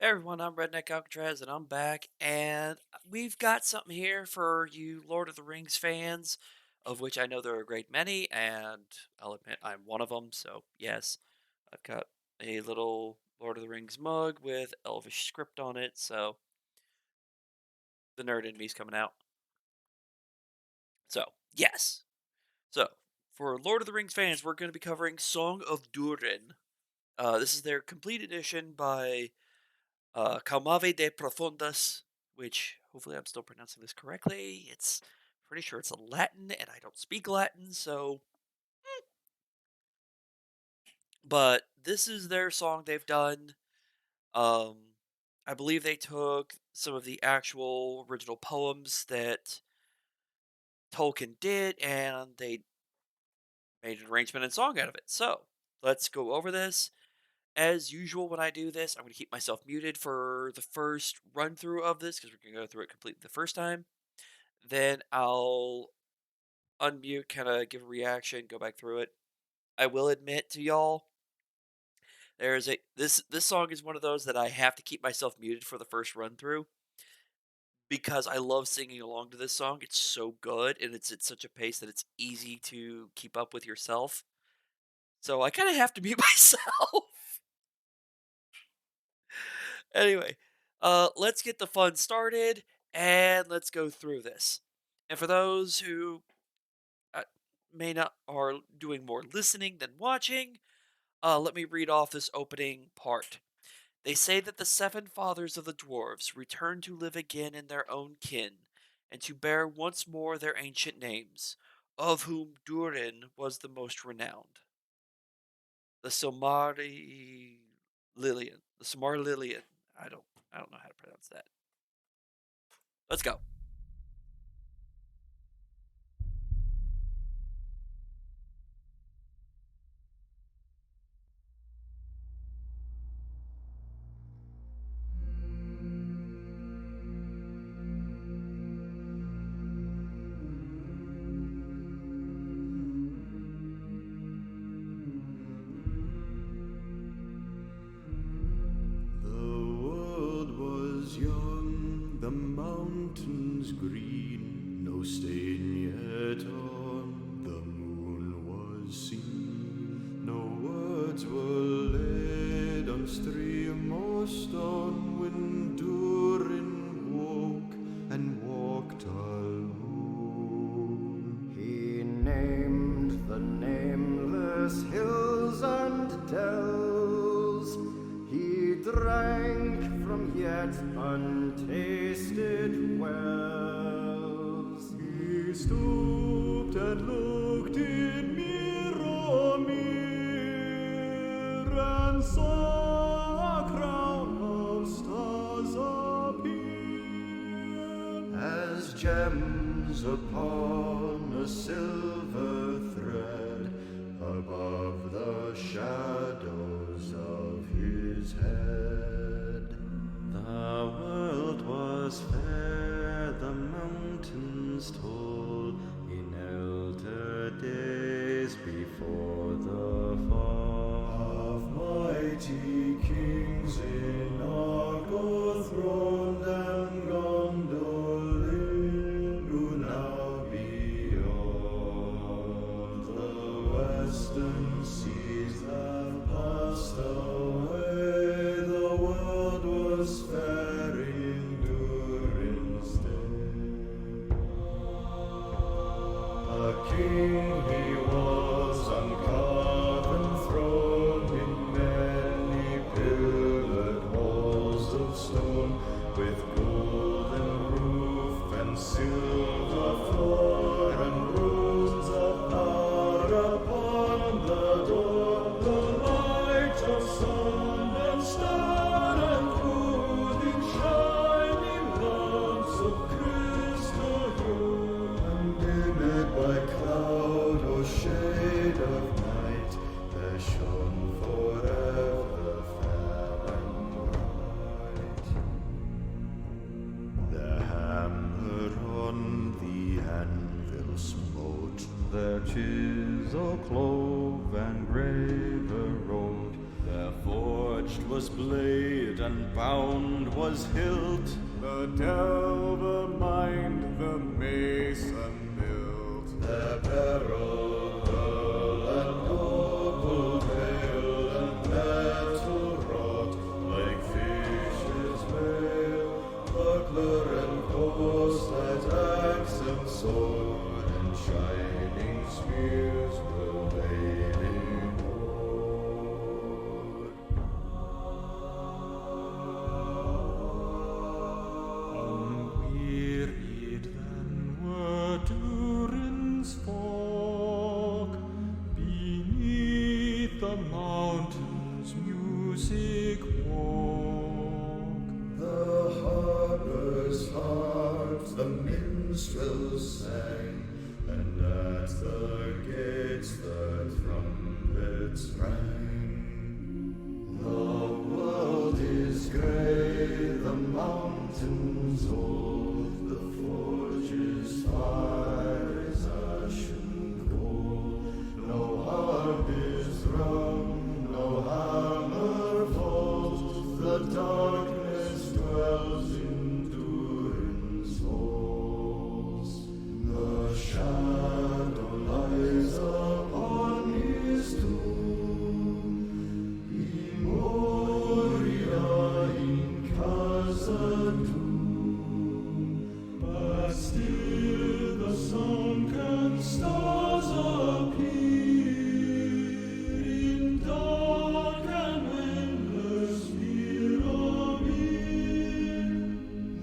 Hey everyone, I'm Redneck-Alcatraz and I'm back, and we've got something here for you Lord of the Rings fans, of which I know there are a great many, and I'll admit I'm one of them, so yes, I've got a little Lord of the Rings mug with Elvish script on it, so the nerd in me's coming out. So, yes. So, for Lord of the Rings fans, we're going to be covering Song of Durin. This is their complete edition by Calmave de Profundis, which hopefully I'm still pronouncing this correctly. It's pretty sure it's a Latin, and I don't speak Latin, so. But this is their song they've done. Um, I believe they took some of the actual original poems that Tolkien did, and they made an arrangement and song out of it. So let's go over this. As usual, when I do this, I'm going to keep myself muted for the first run through of this because we're going to go through it completely the first time. Then I'll unmute, kind of give a reaction, go back through it. I will admit to y'all, there's a this song is one of those that I have to keep myself muted for the first run through because I love singing along to this song. It's so good and it's at such a pace that it's easy to keep up with yourself. So I kind of have to mute myself. Anyway, let's get the fun started and let's go through this. And for those who uh, may not are doing more listening than watching, let me read off this opening part. They say that the seven fathers of the dwarves return to live again in their own kin, and to bear once more their ancient names, of whom Durin was the most renowned. The Silmarillion. The Silmarillion. I don't I don't know how to pronounce that. Let's go. The world was young, the mountains green, no stain yet on the moon was seen. No words were laid on stream or stone when Durin woke and walked alone. He named the nameless hills and dells. He drank from yet untasted wells. He stooped and looked in Mirror and saw a crown of stars appear as gems upon a silver thread above the shadows of his head. The world was fair, the mountains tall, in elder days before the fall of mighty kings in Argo throned and Gondolin, who now beyond the western seas have passed away. The world was fair in Durin's day. A king he was on carven throne in many pillared halls of stone, with golden roof and silver floor and runes of power upon the door. The light of sun and star and moon in shining lamps of crystal hue, undimmed by cloud or shade of night, there shone forever fair and bright. The hammer on the anvil smote, their chisel clove and graver wrote, there forged was blade and bound was hilt. The delver mined, the mason built. The barrel and noble veil and metal wrought like fishes' veil. Buckler and corslet, axe and sword and shining spears were laid in hoard. Unwearied then were Durin's folk beneath the mountains' music walk. The harpers harped, the minstrels sang, and at the gates the trumpets rang. The world is grey, the mountains old, the forge's fire is ashen cold. No harp is rung, no hammer falls, the darkness dwells in Durin's halls. The shadow lies upon his tomb, Moria in casa doom. But still the sunken stars appear in dark and endless pyramid.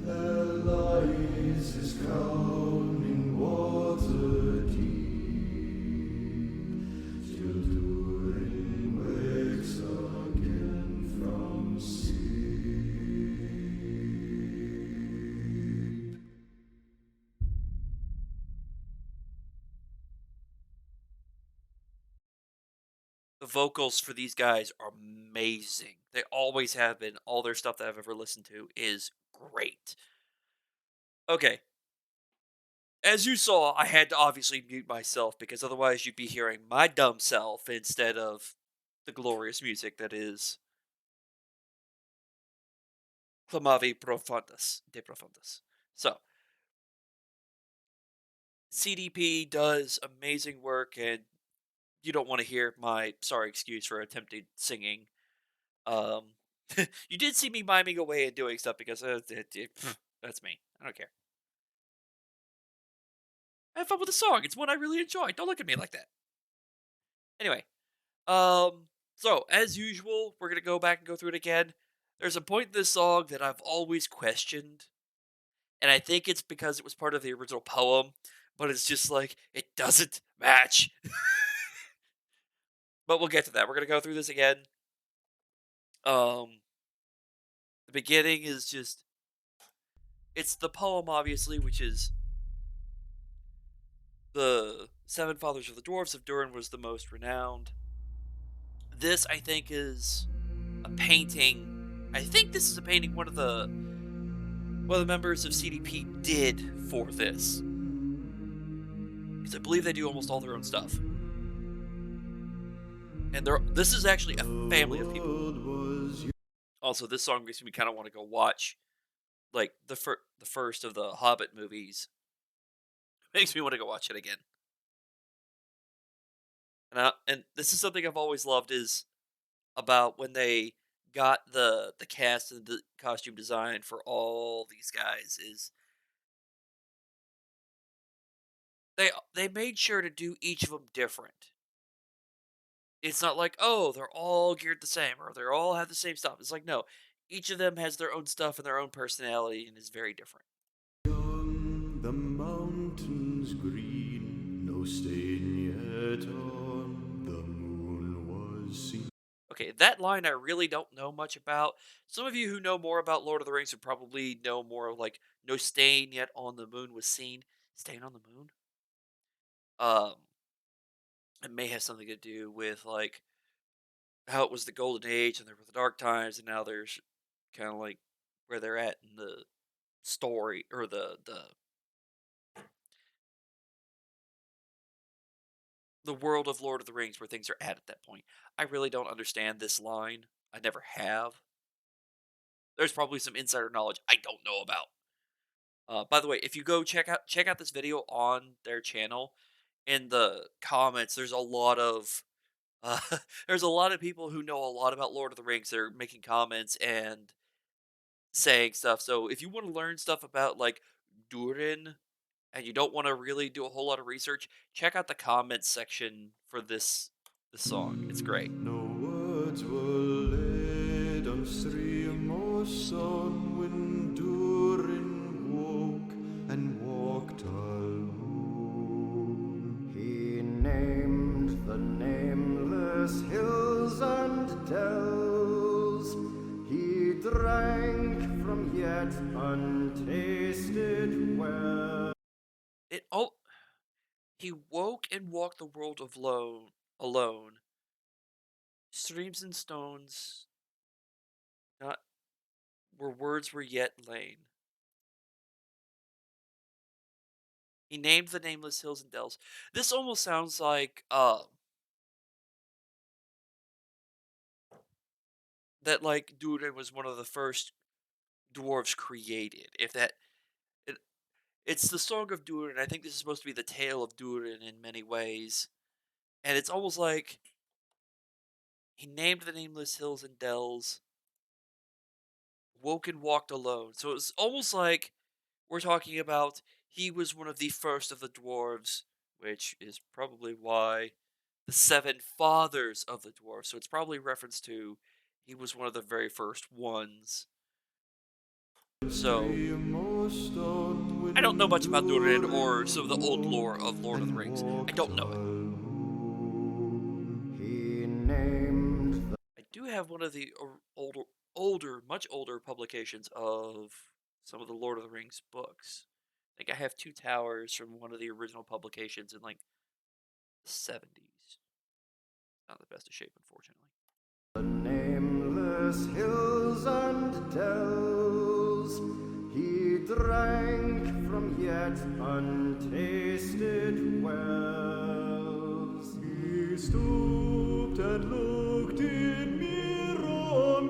There lies his crown in water deep, till Durin wakes again from sleep. The vocals for these guys are amazing. They always have been. All their stuff that I've ever listened to is great. Okay, as you saw, I had to obviously mute myself because otherwise you'd be hearing my dumb self instead of the glorious music that is Clamavi Profundis De Profundis. So, CDP does amazing work, and you don't want to hear my sorry excuse for attempted singing. Um, you did see me miming away and doing stuff because that's me. I don't care. I have fun with the song. It's one I really enjoy. Don't look at me like that. Anyway, so as usual, we're gonna go back and go through it again. There's a point in this song that I've always questioned, and I think it's because it was part of the original poem, but it's just like it doesn't match. But we'll get to that. We're gonna go through this again. Um, the beginning is just it's the poem, obviously, which is the Seven Fathers of the Dwarves of Durin was the most renowned. This, I think, is a painting. I think this is a painting one of the members of CDP did for this, because I believe they do almost all their own stuff. And this is actually a family of people. Also, this song makes me kind of want to go watch like the first of the Hobbit movies. Makes me want to go watch it again. And this is something I've always loved is about when they got the cast and the costume design for all these guys is they made sure to do each of them different. It's not like, oh, they're all geared the same or they all have the same stuff. It's like, no, each of them has their own stuff and their own personality and is very different. Young, the mountains green, no stain yet on the moon was seen. Okay, that line I really don't know much about. Some of you who know more about Lord of the Rings would probably know more like no stain yet on the moon was seen. Stain on the moon? Um, it may have something to do with like how it was the golden age and there were the dark times and now there's kind of like where they're at in the story or the world of Lord of the Rings where things are at that point. I really don't understand this line. I never have. There's probably some insider knowledge I don't know about. By the way, if you go check out this video on their channel, in the comments, there's a lot of uh, there's a lot of people who know a lot about Lord of the Rings. They're making comments and saying stuff. So if you want to learn stuff about like Durin and you don't want to really do a whole lot of research, check out the comments section for this song. It's great. No words were laid on stream or stone when Durin woke and walked alone. He named the nameless hills and dells. He drank from yet untasted well. It oh He woke and walked the world of alone. Streams and stones, not where words were yet lain. He named the nameless hills and dells. This almost sounds like that like Durin was one of the first dwarves created. If that it, it's the song of Durin. I think this is supposed to be the tale of Durin in many ways. And it's almost like he named the nameless hills and dells, woke and walked alone. So it's almost like we're talking about he was one of the first of the dwarves, which is probably why the seven fathers of the dwarves. So it's probably reference to he was one of the very first ones. So I don't know much about Durin or some of the old lore of Lord of the Rings. I don't know it. I do have one of the much older publications of some of the Lord of the Rings books. I think I have two towers from one of the original publications in like the 70s. Not the best of shape, unfortunately. The nameless hills and dells, he drank from yet untasted wells. He stooped and looked in mirror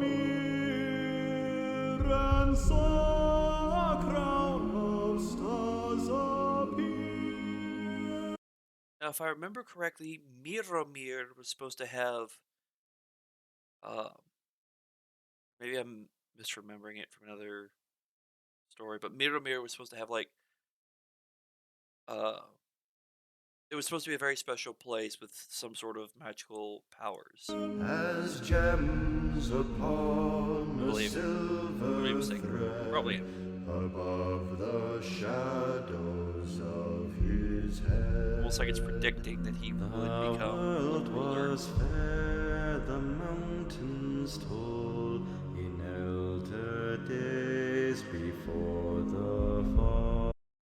and saw a crown of stars appear. Now, if I remember correctly, Miromir was supposed to have, uh, maybe I'm misremembering it from another story, but Miromir was supposed to have like, uh, it was supposed to be a very special place with some sort of magical powers. As gems I upon a believe. I may be silver mistaken. Probably am. thread above the shadows of his head. Almost like it's predicting that he would The become a world ruler. was fair, the mountains tall, in elder days before the fall.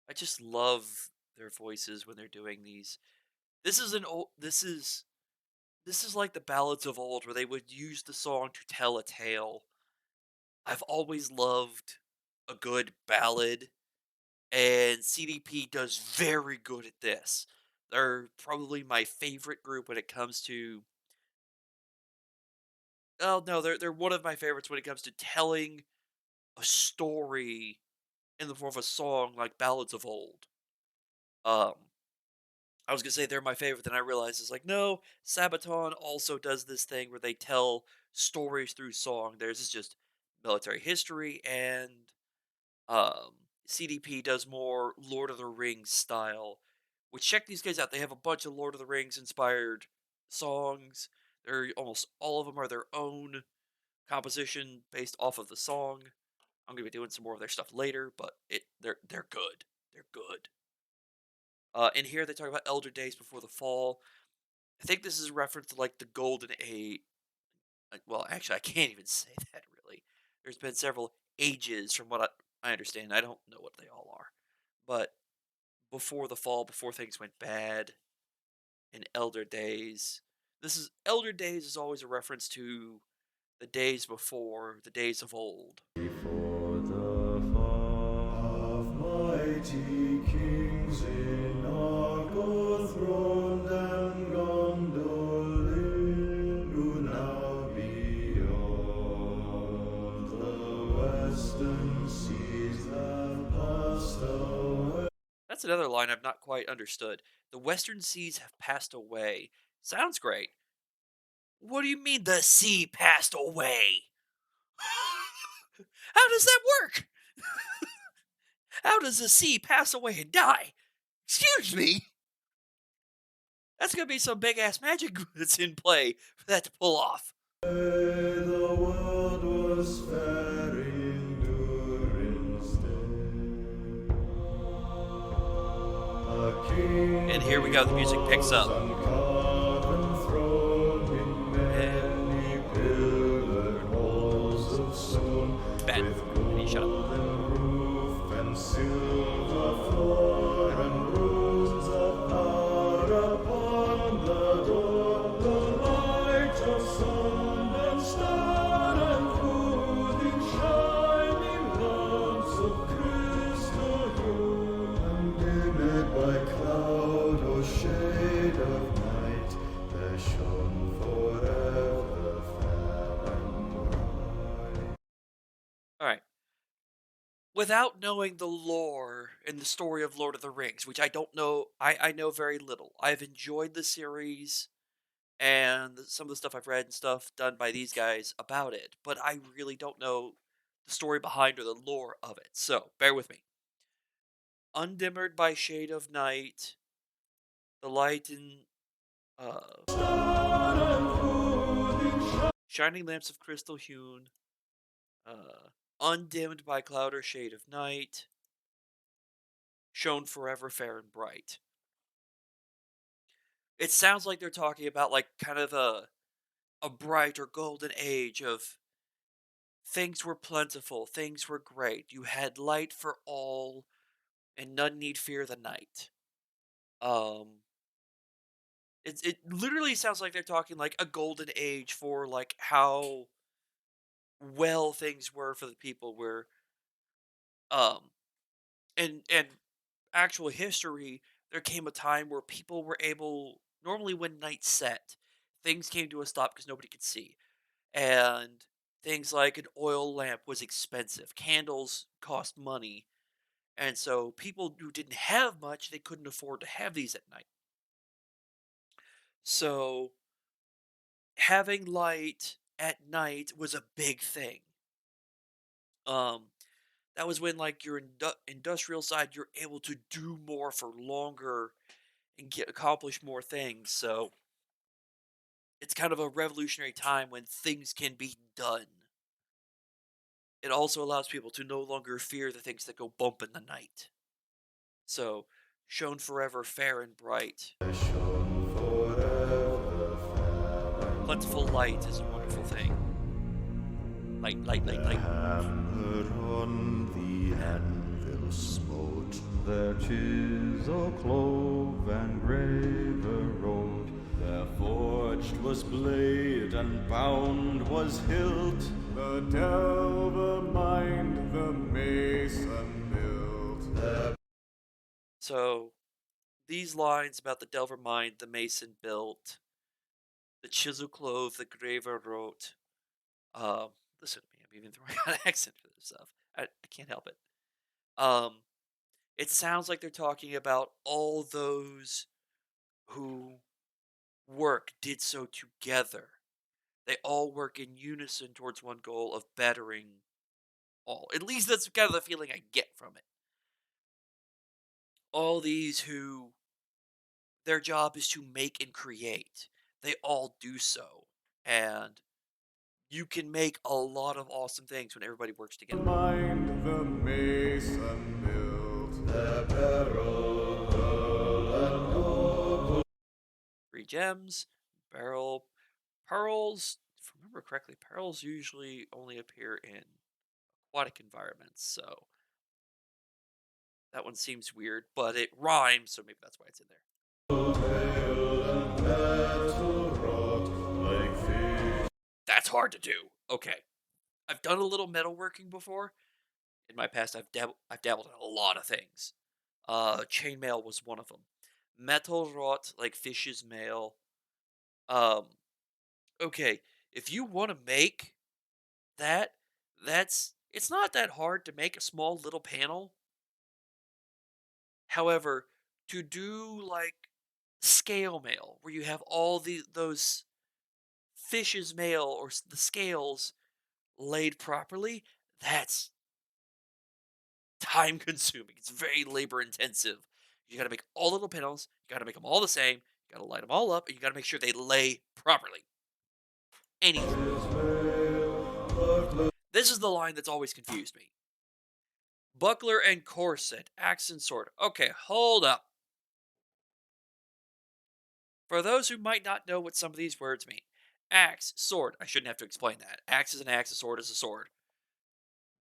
I just love their voices when they're doing these. This is an old. This is like the ballads of old, where they would use the song to tell a tale. I've always loved a good ballad, and CDP does very good at this. They're probably my favorite group when it comes to. Oh no, they're one of my favorites when it comes to telling a story in the form of a song like ballads of old. Um, I was gonna say they're my favorite, then I realized it's like, no, Sabaton also does this thing where they tell stories through song. Theirs is just military history, and CDP does more Lord of the Rings style. Which check these guys out. They have a bunch of Lord of the Rings inspired songs. They're almost all of them are their own composition based off of the song. I'm gonna be doing some more of their stuff later, but they're good. They're good. In here they talk about elder days before the fall. I think this is a reference to like the golden age. Well, actually, I can't even say that really. There's been several ages from what I understand. I don't know what they all are, but before the fall, before things went bad, in elder days. This is elder days is always a reference to the days before, the days of old. Before the fall of mighty kings in Argo throned and Gondolin, who now beyond western seas have passed away. That's another line I've not quite understood. The western seas have passed away. Sounds great. What do you mean the sea passed away? How does that work? How does the sea pass away and die? Excuse me. That's gonna be some big ass magic that's in play for that to pull off. The world was fair in Durin's day. A And king here we he go. The music picks was up. on carven throne in And many pillared halls of stone, Ben, with can you shut up? golden roof and silver floor and runes of power upon the door. The light of sun and star and moon shining lamps of crystal hue, undimmed by cloud or shade of night, there shone forever fair and bright. All right. Without knowing the lore and the story of Lord of the Rings, which I don't know, I know very little. I've enjoyed the series and some of the stuff I've read and stuff done by these guys about it, but I really don't know the story behind or the lore of it. So bear with me. Undimmered by shade of night, the light in shining lamps of crystal hewn, undimmed by cloud or shade of night, shone forever fair and bright. It sounds like they're talking about like kind of a bright or golden age of things were plentiful, things were great. You had light for all, and none need fear the night. Um, it literally sounds like they're talking like a golden age for like how well things were for the people where um and actual history, there came a time where people were able, normally when night set, things came to a stop because nobody could see. And things like an oil lamp was expensive. Candles cost money. And so people who didn't have much, they couldn't afford to have these at night. So having light at night was a big thing. Um, that was when like your industrial side, you're able to do more for longer and accomplish more things. So it's kind of a revolutionary time when things can be done. It also allows people to no longer fear the things that go bump in the night. So, shone forever fair and bright. Shone forever fair and Plentiful light is a wonderful thing. Light, light, light, the light. hammer on the anvil smote, their chisel clove and graver wrote, their forged was blade and bound was hilt, the delver mind the mason built. So, these lines about the Delver mind, the mason built, the chisel clove, the graver wrote. Um, Listen to me, I'm even throwing out an accent for this stuff. I can't help it. Um, it sounds like they're talking about all those who did so together. They all work in unison towards one goal of bettering all. At least that's kind of the feeling I get from it. All these who their job is to make and create, they all do so. And you can make a lot of awesome things when everybody works together. Mind the mason built, the barrel and noble. 3 gems, barrel, pearls. If I remember correctly, pearls usually only appear in aquatic environments, so that one seems weird, but it rhymes, so maybe that's why it's in there. That's hard to do. Okay. I've done a little metalworking before. In my past, I've dabbled in a lot of things. Chainmail was one of them. Metal wrought like fish's mail. Um, okay, if you want to make that, that's It's not that hard to make a small little panel. However, to do like scale mail, where you have all those fish's mail or the scales laid properly, that's time consuming. It's very labor intensive. You got to make all the little panels. You got to make them all the same. You got to line them all up, and you got to make sure they lay properly. Ain't easy. This is the line that's always confused me. Buckler and corset, axe and sword. Okay, hold up. For those who might not know what some of these words mean, axe, sword. I shouldn't have to explain that. Axe is an axe, a sword is a sword.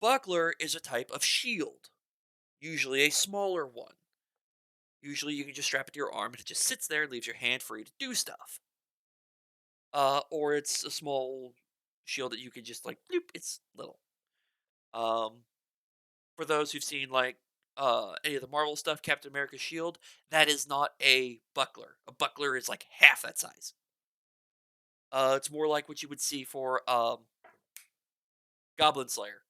Buckler is a type of shield, usually a smaller one. Usually you can just strap it to your arm and it just sits there and leaves your hand free to do stuff. Or it's a small shield that you can just like bloop, it's little. Um, for those who've seen like any of the Marvel stuff, Captain America's shield, that is not a buckler. A buckler is like half that size. It's more like what you would see for Goblin Slayer.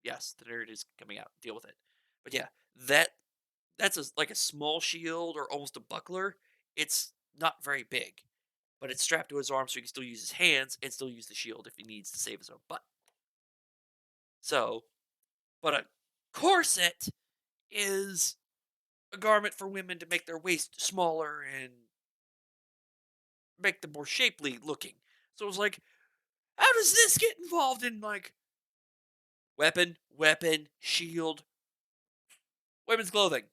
Yes, the nerd is coming out. Deal with it. But yeah, that's like a small shield or almost a buckler. It's not very big, but it's strapped to his arm so he can still use his hands and still use the shield if he needs to save his own butt. So, but a corset is a garment for women to make their waist smaller and make them more shapely looking. So it's like, how does this get involved in like weapon, shield, women's clothing?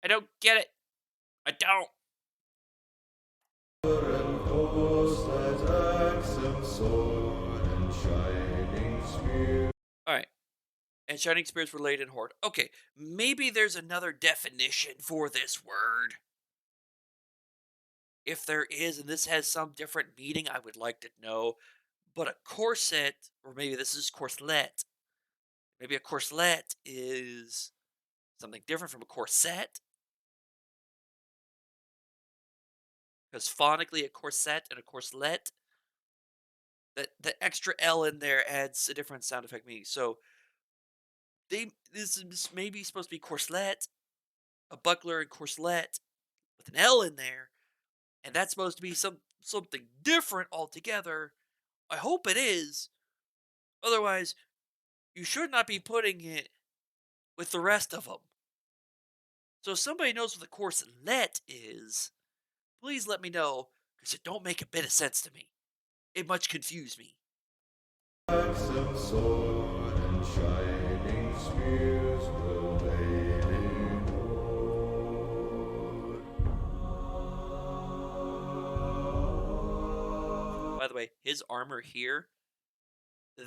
I don't get it. I don't. And Corslet, axe and sword and shining spear. All right. And shining spears were laid in hoard. Okay, maybe there's another definition for this word. If there is, and this has some different meaning, I would like to know. But a corset, or maybe this is corselet. Maybe a corselet is something different from a corset. Because phonically, a corset and a corselet, the extra L in there adds a different sound effect meaning. So this is maybe supposed to be corselet, a buckler and corselet with an L in there, and that's supposed to be something different altogether. I hope it is. Otherwise, you should not be putting it with the rest of them. So if somebody knows what the corselet is, please let me know, because it don't make a bit of sense to me. It much confused me. Axe and sword and shining spears were laid in hoard. By the way, his armor here,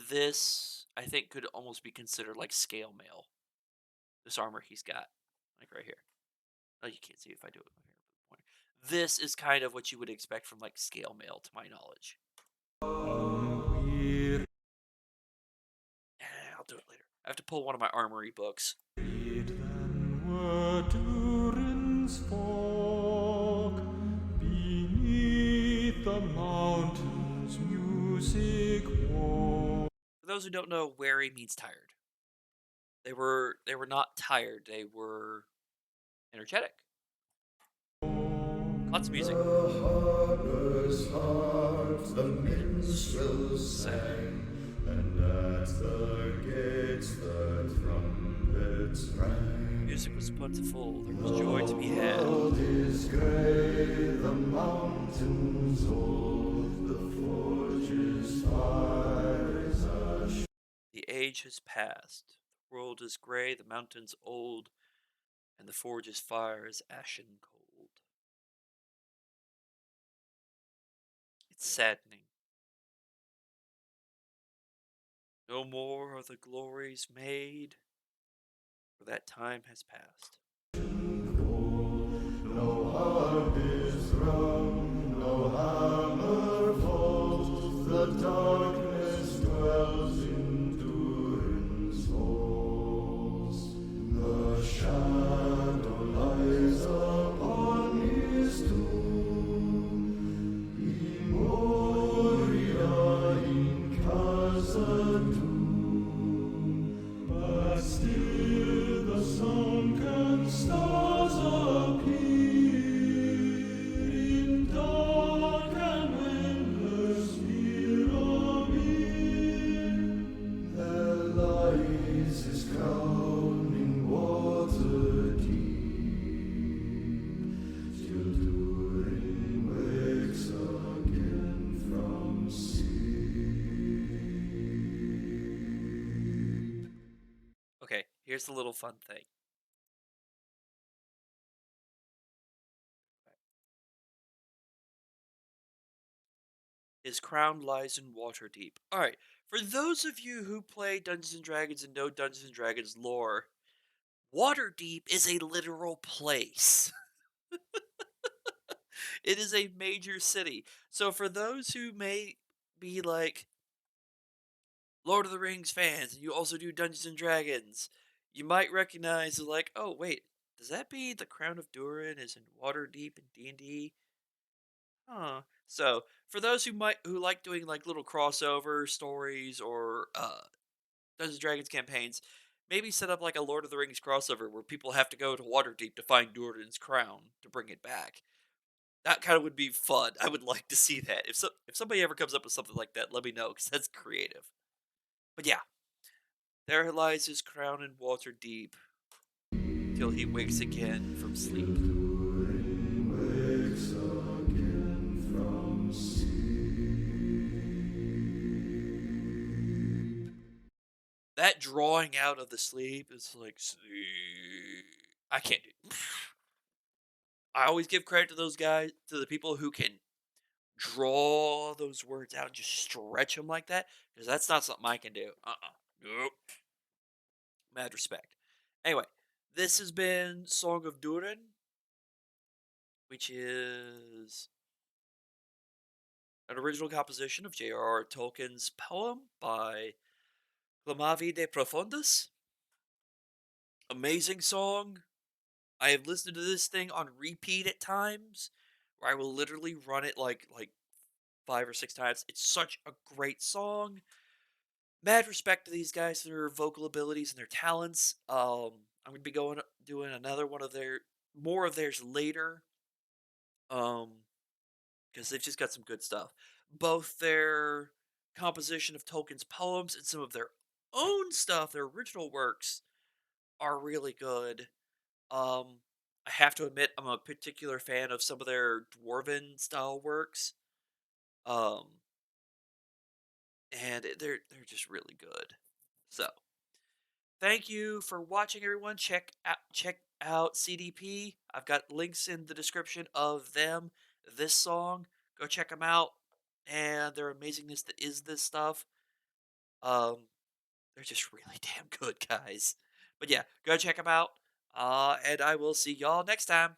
this I think could almost be considered like scale mail. This armor he's got, like right here. Oh, you can't see if I do it with my pointer. This is kind of what you would expect from like scale mail, to my knowledge. I'll do it later. I have to pull one of my armory books. Then were Durin's folk beneath the mountains music woke. For those who don't know, weary means tired. They were not tired. They were energetic. Lots of music. The harper's harps, the minstrels sang, and at the gates the trumpets rang. Music was plentiful. There was joy to be had. The world is grey, the mountains old, the forge's fire is ash. The age has passed. The world is gray, the mountains old, and the forge's fire is ashen cold. It's saddening. No more are the glories made, for that time has passed. No harp is rung, no hammer falls, the darkness dwells in Durin's halls. The shadow lies upon his tomb, Memoria in casa tu. Here's the little fun thing. His crown lies in Waterdeep. All right. For those of you who play Dungeons and Dragons and know Dungeons and Dragons lore, Waterdeep is a literal place. It is a major city. So for those who may be like Lord of the Rings fans and you also do Dungeons and Dragons, you might recognize like, oh wait, does that mean the Crown of Durin is in Waterdeep in D&D? Huh. So for those who like doing like little crossover stories or Dungeons and Dragons campaigns, maybe set up like a Lord of the Rings crossover where people have to go to Waterdeep to find Durin's crown to bring it back. That kind of would be fun. I would like to see that. If somebody ever comes up with something like that, let me know because that's creative. But yeah, there lies his crown in Waterdeep till he wakes again from sleep. wakes again from sleep. That drawing out of the sleep is like sleep. I can't do. I always give credit to those guys, to the people who can draw those words out and just stretch them like that, because that's not something I can do. Nope. Mad respect. Anyway, this has been Song of Durin, which is an original composition of J.R.R. Tolkien's poem by Clamavi De Profundis. Amazing song. I have listened to this thing on repeat at times, where I will literally run it like 5 or 6 times. It's such a great song. Mad respect to these guys, their vocal abilities and their talents. I'm gonna be doing another one of their more of theirs later. Um, because they've just got some good stuff. Both their composition of Tolkien's poems and some of their own stuff, their original works, are really good. Um, I have to admit, I'm a particular fan of some of their Dwarven style works. Um, and they're just really good. So thank you for watching, everyone. Check out CDP. I've got links in the description of them. This song, go check them out, and their amazingness that is this stuff. Um, they're just really damn good, guys. But yeah, go check them out. And I will see y'all next time.